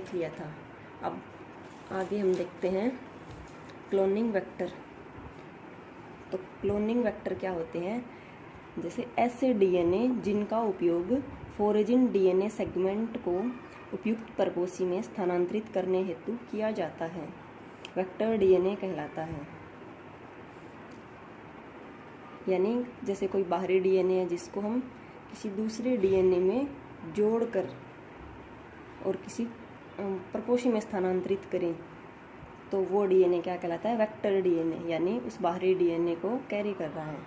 देख लिया था। अब आगे हम देखते हैं क्लोनिंग वेक्टर। तो क्लोनिंग वेक्टर क्या होते हैं? जैसे ऐसे डीएनए जिनका उपयोग फोरेजिन डीएनए सेगमेंट को उपयुक्त प्रपोसी में स्थानांतरित करने हेतु किया जाता है, वेक्टर डीएनए कहलाता है। यानी जैसे कोई बाहरी डीएनए है जिसको हम किसी दूसरे डीएनए में जोड़कर और किसी प्रपोशी में स्थानांतरित करें तो वो डीएनए क्या कहलाता है? वेक्टर डीएनए, यानी उस बाहरी डीएनए को कैरी कर रहा है।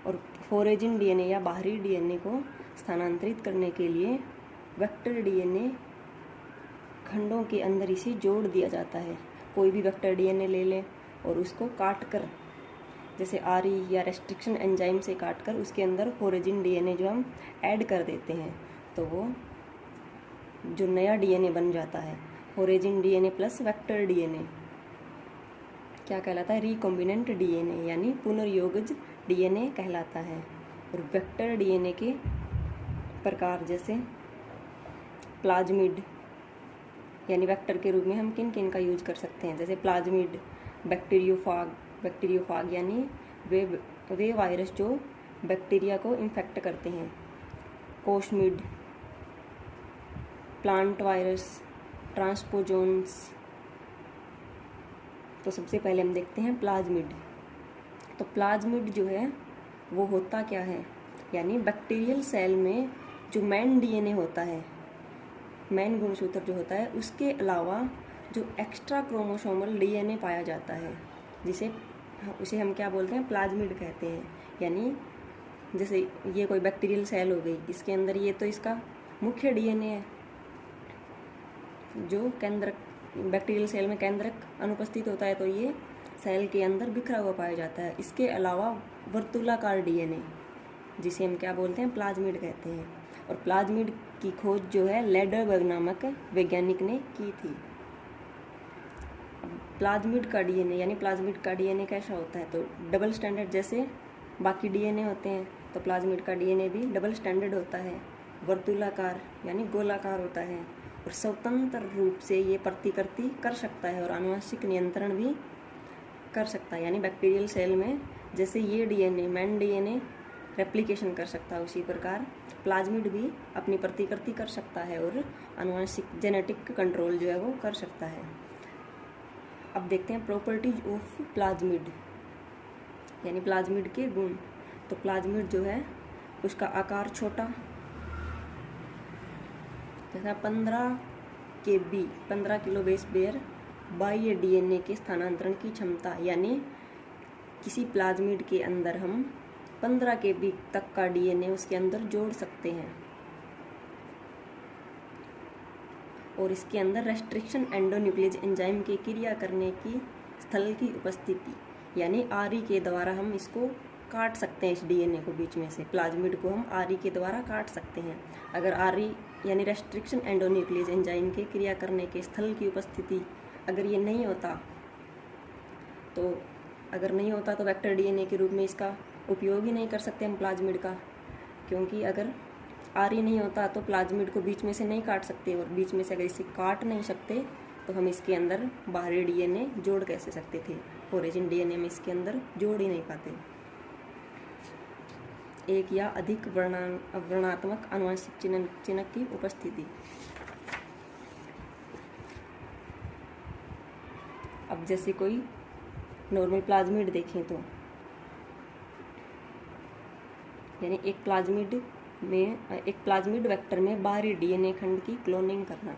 और फोरेजिन डीएनए या बाहरी डीएनए को स्थानांतरित करने के लिए वेक्टर डीएनए खंडों के अंदर इसे जोड़ दिया जाता है। कोई भी वेक्टर डीएनए ले लें और उसको काट कर, जैसे आरई या रेस्ट्रिक्शन एंजाइम से काट कर उसके अंदर फोरेजिन डीएनए जो हम ऐड कर देते हैं तो वो जो नया डीएनए बन जाता है, फोरेजिन डीएनए प्लस वेक्टर डीएनए क्या कहलाता है? रिकॉम्बिनेंट डीएनए, यानी पुनर्योगज डीएनए कहलाता है। और वेक्टर डीएनए के प्रकार जैसे प्लाज्मिड, यानी वेक्टर के रूप में हम किन किन का यूज कर सकते हैं? जैसे प्लाज्मिड, बैक्टीरियोफाग यानी वे वायरस जो बैक्टीरिया को इन्फेक्ट करते हैं, कोशमिड, प्लांट वायरस, ट्रांसपोजोन्स। तो सबसे पहले हम देखते हैं प्लाज्मिड। तो प्लाज्मिड जो है वो होता क्या है? यानी बैक्टीरियल सेल में जो मेन डीएनए होता है, मेन गुणसूत्र जो होता है, उसके अलावा जो एक्स्ट्रा क्रोमोसोमल डीएनए पाया जाता है, उसे हम क्या बोलते हैं? प्लाज्मिड कहते हैं। यानी जैसे ये कोई बैक्टीरियल सेल हो गई, इसके अंदर ये तो इसका मुख्य डीएनए है जो केंद्रक, बैक्टीरियल सेल में केंद्रक अनुपस्थित होता है तो ये सेल के अंदर बिखरा हुआ पाया जाता है। इसके अलावा वर्तुलाकार डीएनए, जिसे हम क्या बोलते हैं? प्लाज्मिड कहते हैं। और प्लाज्मिड की खोज जो है लेडरबर्ग नामक वैज्ञानिक ने की थी। प्लाज्मिड का डीएनए, यानी प्लाज्मिड का डीएनए कैसा होता है? तो डबल स्टैंडर्ड, जैसे बाकी डीएनए होते हैं तो प्लाज्मिड का डीएनए भी डबल स्टैंडर्ड होता है, वर्तुलाकार यानी गोलाकार होता है और स्वतंत्र रूप से ये प्रतिकृति कर सकता है और आनुवंशिक नियंत्रण भी कर सकता है। यानी बैक्टीरियल सेल में जैसे ये डीएनए, मेन डीएनए रेप्लिकेशन कर सकता है, उसी प्रकार प्लाज्मिड भी अपनी प्रतिकृति कर सकता है और आनुवंशिक जेनेटिक कंट्रोल जो है वो कर सकता है। अब देखते हैं प्रॉपर्टीज ऑफ प्लाज्मिड, यानी प्लाज्मिड के गुण। तो प्लाज्मिड जो है उसका आकार छोटा, जैसा 15 किलो बेस पेयर बाह्य डीएनए के स्थानांतरण की क्षमता, यानी किसी प्लाज्मिड के अंदर हम 15 KB तक का डीएनए उसके अंदर जोड़ सकते हैं। और इसके अंदर रेस्ट्रिक्शन एंडोन्यूक्लियस एंजाइम की क्रिया करने की स्थल की उपस्थिति, यानी आरई के द्वारा हम इसको काट सकते हैं। इस डीएनए को बीच में से, प्लाज्मिड को हम आरई के द्वारा काट सकते हैं। अगर आरई यानी रेस्ट्रिक्शन एंडोन्यूक्लियस एंजाइम के क्रिया करने के स्थल की उपस्थिति अगर ये नहीं होता तो वेक्टर डीएनए के रूप में इसका उपयोग ही नहीं कर सकते हम प्लाज्मिड का, क्योंकि अगर आरई नहीं होता तो प्लाज्मिड को बीच में से नहीं काट सकते, और बीच में से अगर इसे काट नहीं सकते तो हम इसके अंदर बाहरी डीएनए जोड़ कैसे सकते थे? फोरेजिन डीएनए में इसके अंदर जोड़ ही नहीं पाते। एक या अधिक वर्णात्मक आनुवंशिक चिन्ह की उपस्थिति। अब जैसे कोई नॉर्मल प्लाज्मिड देखें तो, यानी एक प्लाज्मिड वेक्टर में बाहरी डीएनए खंड की क्लोनिंग करना,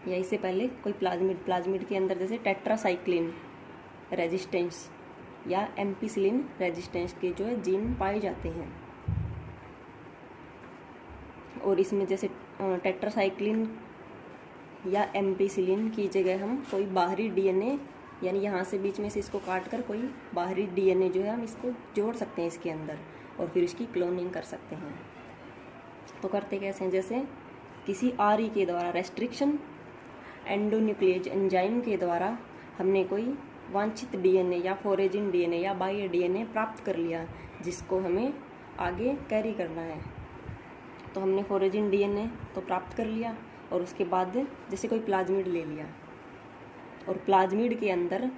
या इससे पहले कोई प्लाज्मिड के अंदर जैसे टेट्रासाइक्लिन रेजिस्टेंस या एम्पिसिलिन रेजिस्टेंस के जो है जीन पाए जाते हैं। और इसमें जैसे टेट्रासाइक्लिन या एम्पिसिलिन की जगह हम कोई बाहरी डीएनए, यानी यहाँ से बीच में से इसको काट कर कोई बाहरी डीएनए जो है हम इसको जोड़ सकते हैं इसके अंदर और फिर इसकी क्लोनिंग कर सकते हैं। तो करते कैसे हैं? जैसे किसी आरई के द्वारा, रेस्ट्रिक्शन एंडोन्यूक्लियस एंजाइम के द्वारा हमने कोई वांछित डीएनए या फोरेजिन डीएनए या बाह्य डीएनए प्राप्त कर लिया जिसको हमें आगे कैरी करना है। तो हमने फोरेजिन डीएनए तो प्राप्त कर लिया, और उसके बाद जैसे कोई प्लाज्मिड ले लिया, और प्लाज्मिड के अंदर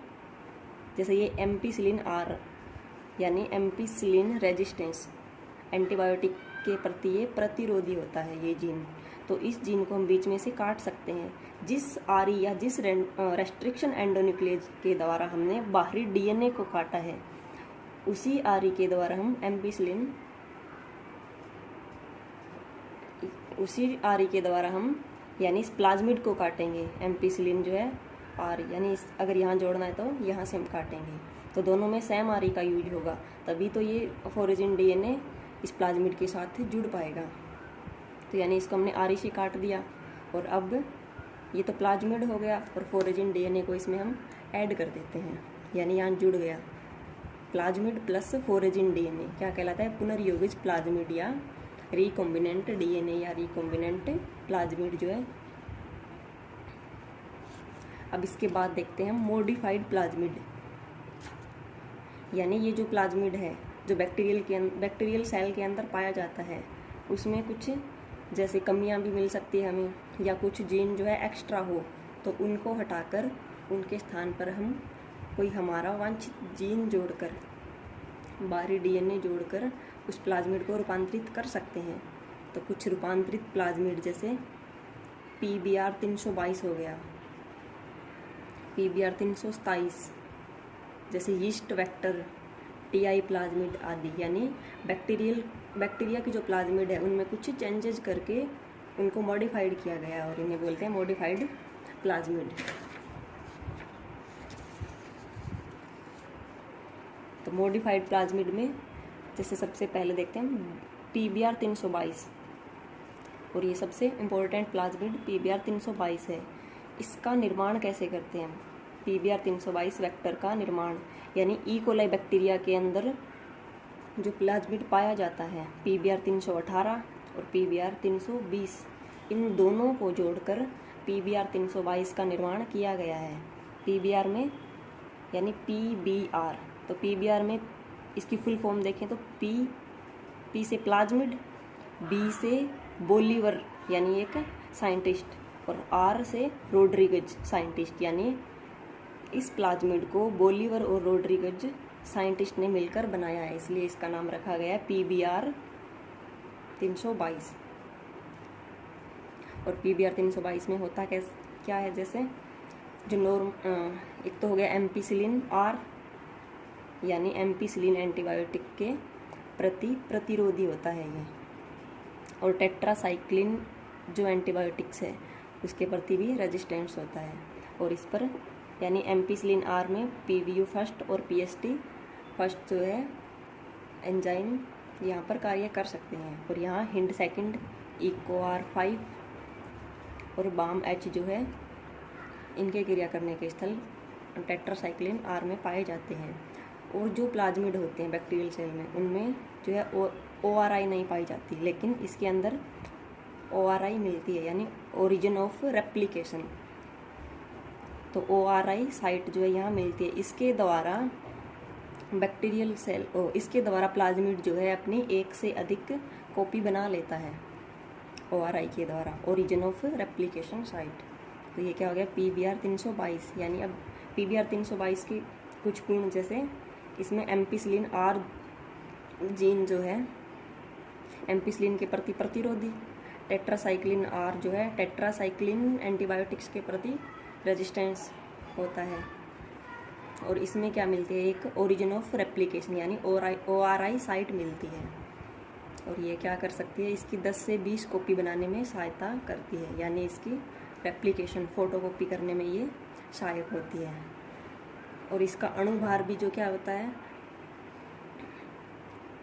जैसे ये एम्पिसिलिन आर यानी एम्पिसिलिन रेजिस्टेंस एंटीबायोटिक के प्रति ये प्रतिरोधी होता है ये जीन। तो इस जीन को हम बीच में से काट सकते हैं। जिस आरई या जिस रेस्ट्रिक्शन एंडोन्यूक्लियस के द्वारा हमने बाहरी डीएनए को काटा है, उसी आरई के द्वारा हम एम्पिसिलिन यानी इस प्लाज्मिड को काटेंगे। एम्पिसिलिन जो है आर यानी अगर यहाँ जोड़ना है तो यहाँ से हम काटेंगे, तो दोनों में सेम आरई का यूज होगा, तभी तो ये फोरेजिन डीएनए इस प्लाज्मिड के साथ जुड़ पाएगा। तो यानी इसको हमने आरई से काट दिया, और अब ये तो प्लाज्मिड हो गया, और फोरेजिन डीएनए को इसमें हम ऐड कर देते हैं, यानी यहाँ जुड़ गया प्लाज्मिड प्लस फोरेजिन डीएनए। क्या कहलाता है? पुनर्योगिज प्लाज्मिड या रिकॉम्बिनेंट डीएनए या रिकॉम्बिनेंट प्लाज्मिड जो है। अब इसके बाद देखते हैं मॉडिफाइड प्लाज्मिड, यानी ये जो प्लाज्मिड है जो बैक्टीरियल सेल के अंदर पाया जाता है, उसमें कुछ जैसे कमियां भी मिल सकती है हमें, या कुछ जीन जो है एक्स्ट्रा हो, तो उनको हटाकर उनके स्थान पर हम कोई हमारा वांछित जीन जोड़कर, बाहरी डीएनए जोड़कर उस प्लाज्मिड को रूपांतरित कर सकते हैं। तो कुछ रूपांतरित प्लाज्मिड जैसे PBR 322 हो गया, PBR 327, जैसे यीस्ट वेक्टर, TI प्लाज्मिड आदि, यानी बैक्टीरिया की जो प्लाज्मिड है उनमें कुछ चेंजेस करके उनको मॉडिफाइड किया गया, और इन्हें बोलते हैं मॉडिफाइड प्लाज्मिड। तो मॉडिफाइड प्लाज्मिड में जैसे सबसे पहले देखते हैं PBR 322, और ये सबसे इम्पोर्टेंट प्लाज्मिड PBR 322 है। इसका निर्माण कैसे करते हैं? PBR 322 वेक्टर का निर्माण, यानी ई कोलाई बैक्टीरिया के अंदर जो प्लाज्मिड पाया जाता है PBR 318 और PBR 320, इन दोनों को जोड़कर PBR 322 का निर्माण किया गया है। PBR में यानी PBR, तो PBR में इसकी फुल फॉर्म देखें तो P से प्लाज्मिड, B से बोलीवर यानी एक साइंटिस्ट, और R से रोड्रिगज साइंटिस्ट, यानी इस प्लाज्मिड को बोलीवर और रोड्रिगज साइंटिस्ट ने मिलकर बनाया है, इसलिए इसका नाम रखा गया है PBR 322। और PBR 322 में होता क्या है, जैसे जो एक तो हो गया एम्पिसिलिन आर, यानी एम्पिसिलिन एंटीबायोटिक के प्रति प्रतिरोधी होता है ये, और टेट्रासाइक्लिन जो एंटीबायोटिक्स है उसके प्रति भी रेजिस्टेंस होता है। और इस पर यानी एम्पिसिलिन आर में PVU फर्स्ट और PST फर्स्ट जो है एंजाइम यहाँ पर कार्य कर सकते हैं, और यहाँ हिंड सेकंड, EcoR5 और BAM-H जो है इनके क्रिया करने के स्थल टेट्रासाइक्लिन आर में पाए जाते हैं। और जो प्लाज्मिड होते हैं बैक्टीरियल सेल में, उनमें जो है ORI नहीं पाई जाती, लेकिन इसके अंदर ORI मिलती है, यानी ओरिजिन ऑफ रेप्लिकेशन। तो ORI साइट जो है यहाँ मिलती है। इसके द्वारा बैक्टीरियल सेल इसके द्वारा प्लाज्मिड जो है अपनी एक से अधिक कॉपी बना लेता है ORI के द्वारा, ओरिजिन ऑफ रेप्लिकेशन साइट। तो ये क्या हो गया PBR 322, यानी अब PBR 322 की कुछ गुण, जैसे इसमें एम्पिसिलिन आर जीन जो है एम्पिसिलिन के प्रति प्रतिरोधी, टेट्रासाइक्लिन आर जो है टेट्रासाइक्लिन एंटीबायोटिक्स के प्रति रेजिस्टेंस होता है, और इसमें क्या मिलती है, एक ओरिजिन ऑफ रेप्लिकेशन यानी ORI साइट मिलती है। और ये क्या कर सकती है, इसकी 10 से 20 कॉपी बनाने में सहायता करती है, यानी इसकी रेप्लिकेशन फोटोकॉपी करने में ये सहायक होती है। और इसका अणुभार भी जो क्या होता है,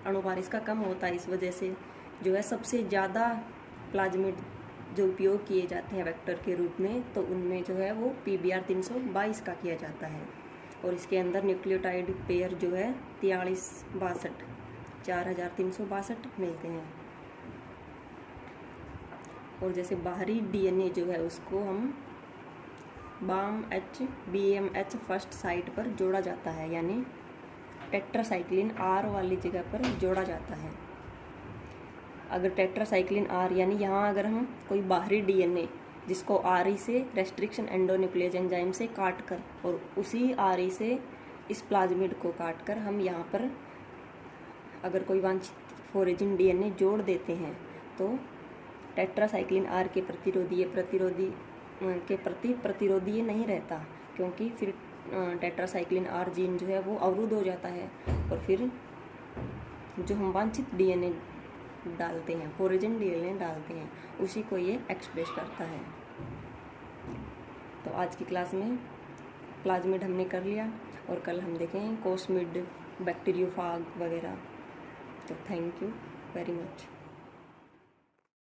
अणुभार इसका कम होता है, इस वजह से जो है सबसे ज़्यादा प्लाज्मिड जो उपयोग किए जाते हैं वेक्टर के रूप में, तो उनमें जो है वो PBR 322 का किया जाता है। और इसके अंदर न्यूक्लियोटाइड पेयर जो है 4362 मिलते हैं। और जैसे बाहरी डीएनए जो है उसको हम BAM-H फर्स्ट साइट पर जोड़ा जाता है, यानी टेट्रासाइक्लिन आर वाली जगह पर जोड़ा जाता है। अगर टेट्रासाइक्लिन आर यानी यहाँ अगर हम कोई बाहरी डीएनए जिसको RE से रेस्ट्रिक्शन एंडोन्यूक्लियस एंजाइम से काट कर और उसी RE से इस प्लाज्मिड को काट कर हम यहाँ पर अगर कोई वांछित फोरेजिन DNA जोड़ देते हैं तो टेट्रासाइक्लिन R के प्रतिरोधी नहीं रहता, क्योंकि फिर टेट्रासाइक्लिन R जीन जो है वो अवरुद्ध हो जाता है और फिर जो हम वांछित DNA डालते हैं, फोरेजिन DNA डालते हैं, उसी को ये एक्सप्रेस करता है। तो आज की क्लास में प्लाज्मिड हमने कर लिया और कल हम देखेंगे कोस्मिड, बैक्टीरियोफाग वगैरह। तो थैंक यू वेरी मच।